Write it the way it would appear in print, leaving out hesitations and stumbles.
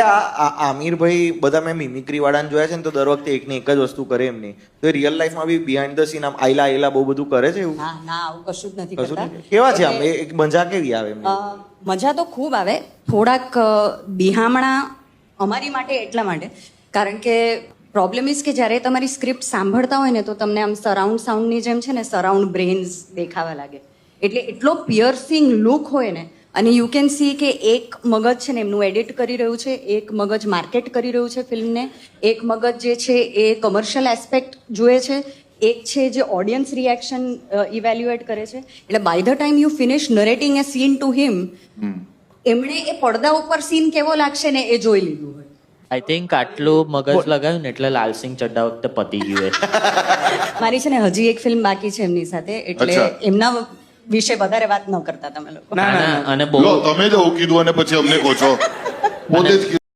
આમિરભાઈ બધા મેં મિમિક્રી વાળાને જોયા છે ને તો દર વખતે એકને એક જ વસ્તુ કરે એમની તો રિયલ લાઈફમાં બી બિહાઇન્ડ ધ સીન આમ આયલા બહુ બધું કરે છે એવું ના ના આવું કશું જ નથી કશું કરતા. નહીં? કેવા છે આમ એક મજા કેવી આવે એમની? મજા તો ખૂબ આવે. થોડાક બિહામણા અમારી માટે એટલા માટે કારણ કે પ્રોબ્લેમ ઇઝ કે જ્યારે તમારી સ્ક્રિપ્ટ સાંભળતા હોય ને તો તમને આમ સરાઉન્ડ સાઉન્ડની જેમ છે ને સરાઉન્ડ બ્રેન્સ દેખાવા લાગે એટલે એટલો પિયર્સિંગ લુક હોય ને અને યુ કેન સી કે એક મગજ છે ને એમનું એડિટ કરી રહ્યું છે, એક મગજ માર્કેટ કરી રહ્યું છે ફિલ્મને, એક મગજ જે છે એ કમર્શિયલ એસ્પેક્ટ જુએ છે, એક છે જે ઓડિયન્સ રિએક્શન ઇવેલ્યુએટ કરે છે. એટલે by the time you finish narrating a scene to him એમણે એ પડદા ઉપર સીન કેવો લાગશે ને એ જોઈ લીધું હોય. આઈ થિંક આટલું મગજ લગાવ્યું ને એટલે લાલસિંહ ચડ્ડા વખતે પતી ગયું. મારી છે ને હજી એક ફિલ્મ બાકી છે એમની સાથે એટલે એમના વિશે વધારે વાત ન કરતા તમે લોકો. અને લો તમે જ એવું કીધું અને પછી અમને કહો છો પોતે જ